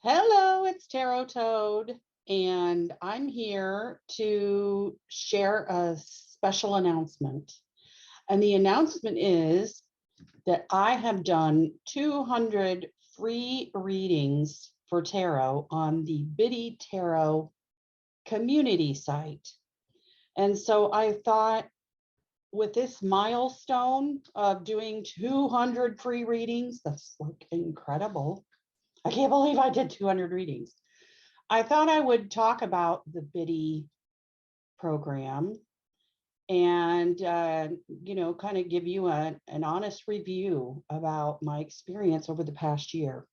Hello, it's Tarot Toad, and I'm here to share a special announcement. And the announcement is that I have done 200 free readings for tarot on the Biddy Tarot community site. And so I thought with this milestone of doing 200 free readings, that's like incredible. I can't believe I did 200 readings. I thought I would talk about the Biddy program and, kind of give you an honest review about my experience over the past year.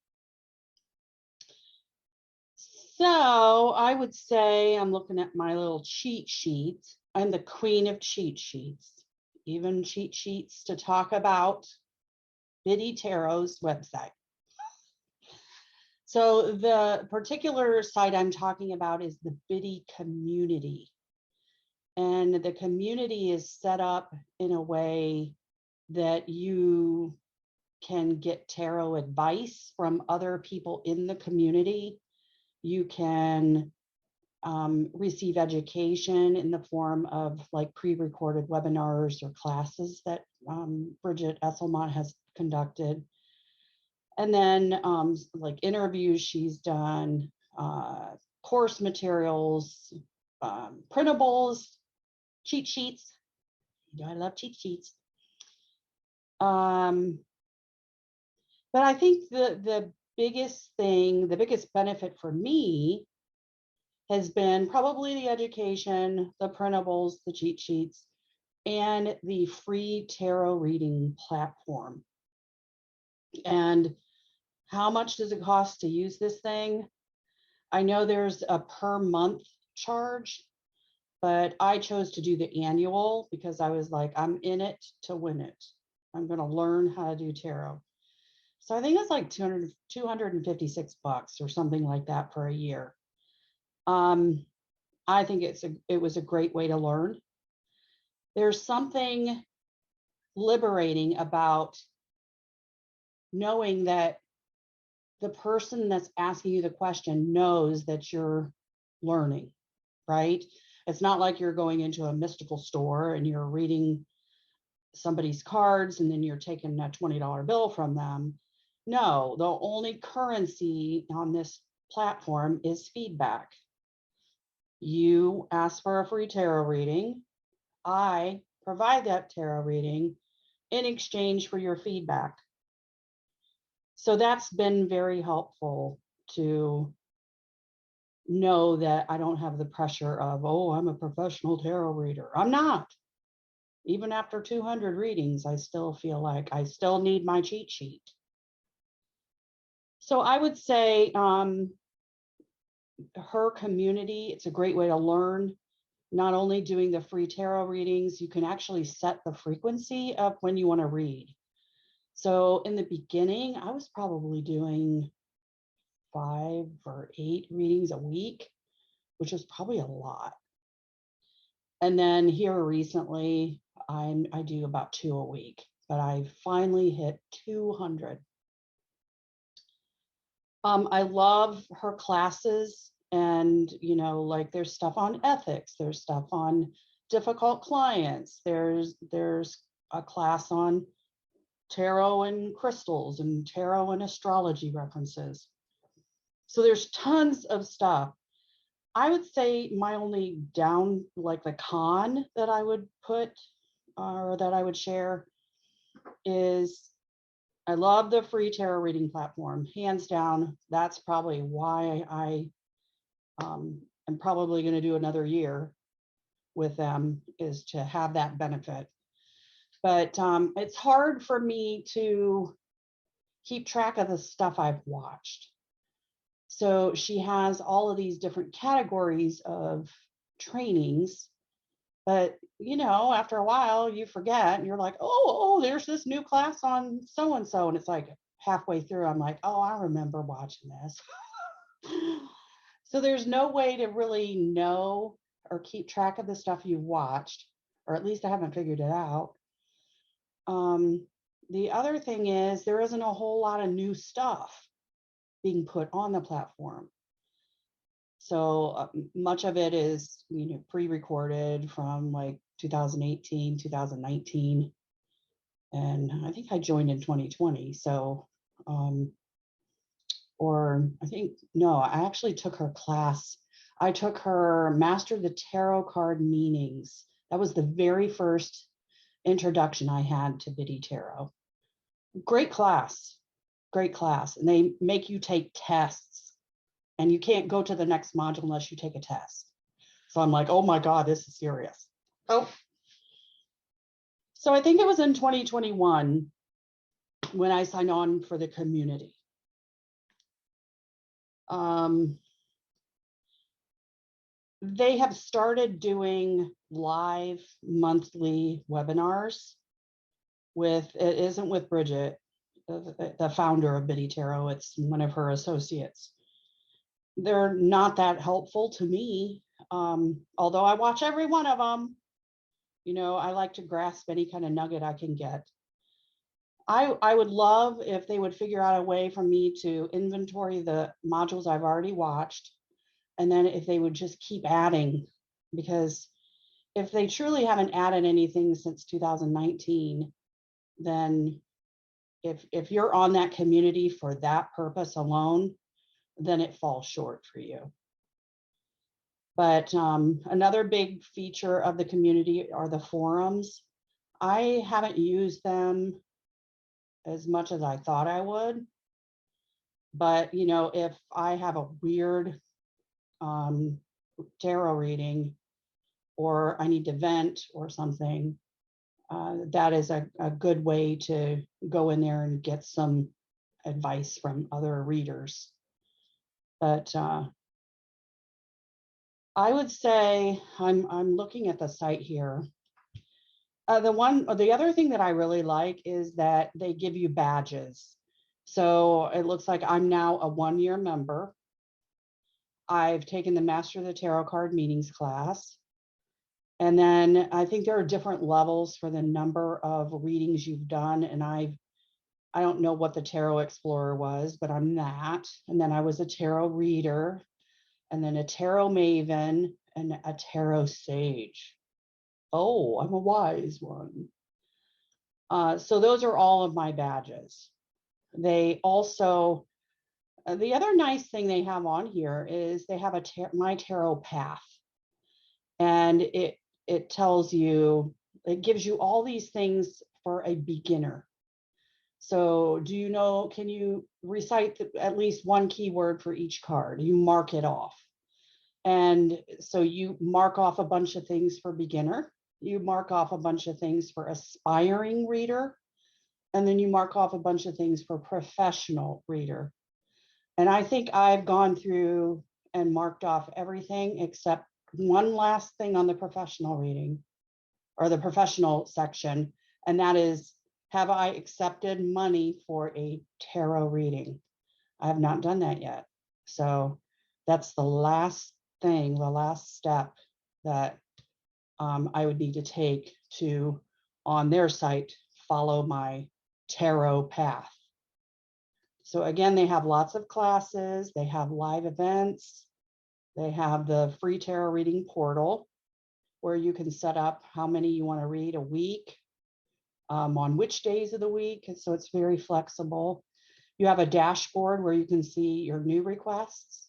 So I would say I'm looking at my little cheat sheets. I'm the queen of cheat sheets, even cheat sheets to talk about Biddy Tarot's website. So the particular site I'm talking about is the Biddy community. And the community is set up in a way that you can get tarot advice from other people in the community. You can receive education in the form of like pre-recorded webinars or classes that Bridget Esselmont has conducted. And then like interviews she's done, course materials, printables, cheat sheets. You know, I love cheat sheets. But I think the biggest thing, the biggest benefit for me has been probably the education, the printables, the cheat sheets, and the free tarot reading platform. And how much does it cost to use this thing? I know there's a per month charge, but I chose to do the annual because I was like, I'm in it to win it. I'm going to learn how to do tarot. So I think it's like 256 bucks or something like that for a year. I think it was a great way to learn. There's something liberating about knowing that the person that's asking you the question knows that you're learning, right? It's not like you're going into a mystical store and you're reading somebody's cards and then you're taking a $20 bill from them. No, the only currency on this platform is feedback. You ask for a free tarot reading. I provide that tarot reading in exchange for your feedback. So that's been very helpful to know that I don't have the pressure of, oh, I'm a professional tarot reader. I'm not. Even after 200 readings, I still feel like I still need my cheat sheet. So I would say her community, it's a great way to learn. Not only doing the free tarot readings, you can actually set the frequency of when you want to read. So in the beginning, I was probably doing 5 or 8 readings a week, which is probably a lot. And then here recently, I do about 2 a week, but I finally hit 200. I love her classes, and like there's stuff on ethics, there's stuff on difficult clients, there's a class on tarot and crystals and tarot and astrology references. So there's tons of stuff. I would say my only like the con that I would put or that I would share is I love the free tarot reading platform, hands down. That's probably why I am probably going to do another year with them, is to have that benefit. But it's hard for me to keep track of the stuff I've watched. So she has all of these different categories of trainings, but after a while you forget and you're like, oh, there's this new class on so and so, and it's like halfway through I'm like, oh, I remember watching this. So there's no way to really know or keep track of the stuff you've watched, or at least I haven't figured it out. The other thing is there isn't a whole lot of new stuff. being put on the platform. So much of it is, pre-recorded from like 2018, 2019. And I think I joined in 2020. So, or I think, no, I actually took her class. I took her Master the Tarot Card Meanings. That was the very first introduction I had to Biddy Tarot. Great class, great class. And they make you take tests, and you can't go to the next module unless you take a test. So I'm like, oh my God, this is serious. Oh, so I think it was in 2021 when I signed on for the community. They have started doing live monthly webinars with, it isn't with Bridget, the founder of Biddy Tarot, it's one of her associates. They're not that helpful to me, although I watch every one of them. I like to grasp any kind of nugget I can get. I would love if they would figure out a way for me to inventory the modules I've already watched, and then if they would just keep adding, because if they truly haven't added anything since 2019, then if you're on that community for that purpose alone, then it falls short for you. But another big feature of the community are the forums. I haven't used them as much as I thought I would. But, if I have a weird tarot reading, or I need to vent or something, that is a good way to go in there and get some advice from other readers. But I would say I'm looking at the site here. The other thing that I really like is that they give you badges. So it looks like I'm now a 1-year member. I've taken the Master of the Tarot Card Meanings class. And then I think there are different levels for the number of readings you've done. And I don't know what the Tarot Explorer was, but I'm that. And then I was a tarot reader, and then a tarot maven, and a tarot sage. Oh, I'm a wise one. So those are all of my badges. They also, the other nice thing they have on here is they have my tarot path. And it tells you, it gives you all these things for a beginner. So can you recite at least one keyword for each card? You mark it off. And so you mark off a bunch of things for beginner. You mark off a bunch of things for aspiring reader. And then you mark off a bunch of things for professional reader. And I think I've gone through and marked off everything except one last thing on the professional reading, or the professional section. And that is, have I accepted money for a tarot reading? I have not done that yet. So that's the last thing, the last step that I would need to take to, on their site, follow my tarot path. So again, they have lots of classes, they have live events, they have the free tarot reading portal where you can set up how many you want to read a week, on which days of the week. And so it's very flexible. You have a dashboard where you can see your new requests,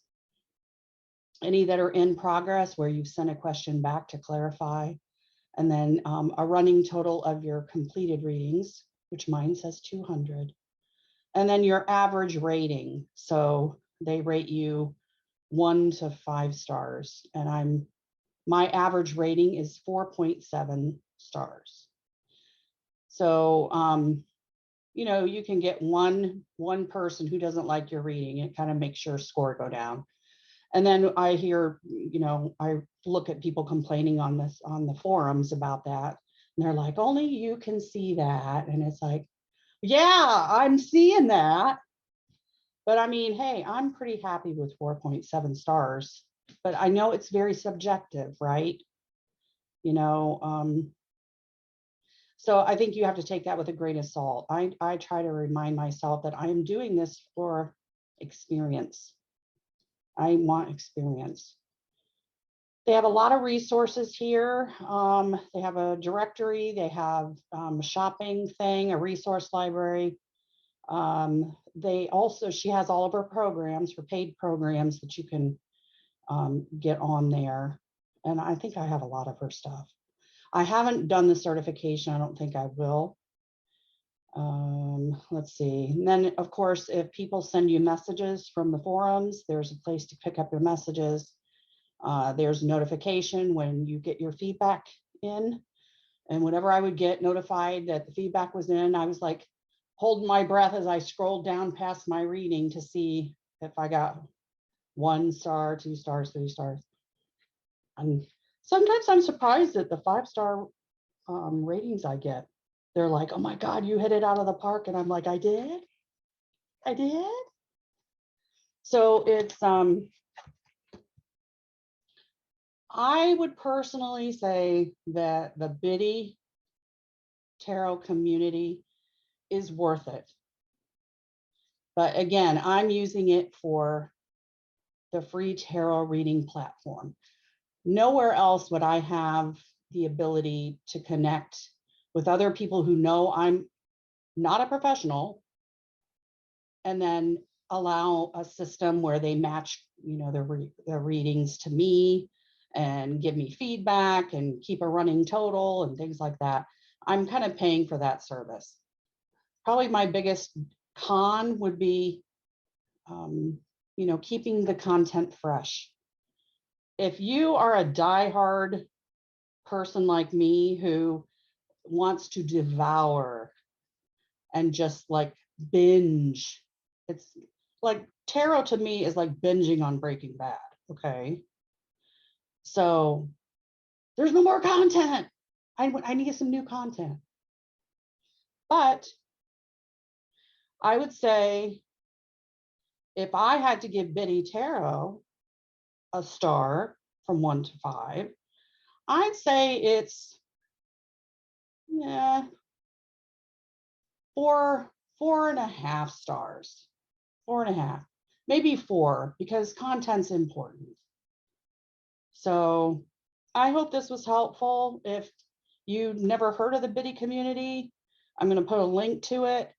any that are in progress where you've sent a question back to clarify, and then a running total of your completed readings, which mine says 200. And then your average rating. So they rate you 1 to 5 stars. And my average rating is 4.7 stars. So, you can get one person who doesn't like your reading. It kind of makes your score go down. And then I hear, I look at people complaining on the forums about that. And they're like, only you can see that. And it's like, yeah, I'm seeing that. But I mean, hey, I'm pretty happy with 4.7 stars. But I know it's very subjective, right? So I think you have to take that with a grain of salt. I try to remind myself that I am doing this for experience. I want experience. They have a lot of resources here. They have a directory, they have a shopping thing, a resource library. They also, she has all of her programs, her paid programs that you can get on there. And I think I have a lot of her stuff. I haven't done the certification. I don't think I will. Let's see. And then, of course, if people send you messages from the forums, there's a place to pick up your messages. There's notification when you get your feedback in. And whenever I would get notified that the feedback was in, I was like holding my breath as I scrolled down past my reading to see if I got 1 star, 2 stars, 3 stars. And sometimes I'm surprised at the 5-star ratings I get. They're like, oh my God, you hit it out of the park. And I'm like, I did. So it's, I would personally say that the Biddy Tarot community is worth it. But again, I'm using it for the free tarot reading platform. Nowhere else would I have the ability to connect with other people who know I'm not a professional, and then allow a system where they match, you know, their readings to me and give me feedback and keep a running total and things like that. I'm kind of paying for that service. Probably my biggest con would be, you know, keeping the content fresh. If you are a diehard person like me who wants to devour and just like binge, it's like tarot to me is like binging on Breaking Bad. Okay. So there's no more content. I need some new content. But I would say if I had to give Biddy Tarot a star from 1 to 5, I'd say it's 4.5 stars. 4.5, maybe 4, because content's important. So I hope this was helpful. If you never heard of the Biddy community, I'm going to put a link to it.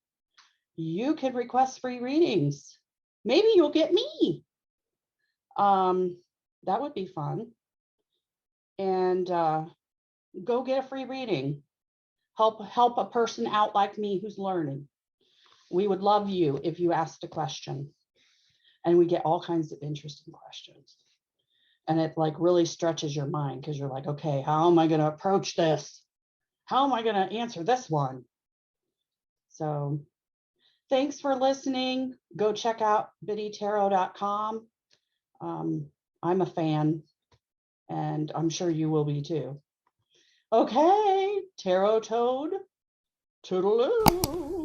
You can request free readings. Maybe you'll get me. That would be fun. And go get a free reading. Help a person out like me who's learning. We would love you if you asked a question. And we get all kinds of interesting questions. And it like really stretches your mind because you're like, okay, how am I going to approach this? How am I going to answer this one? So thanks for listening. Go check out biddytarot.com. I'm a fan, and I'm sure you will be too. Okay, Tarot Toad, toodaloo.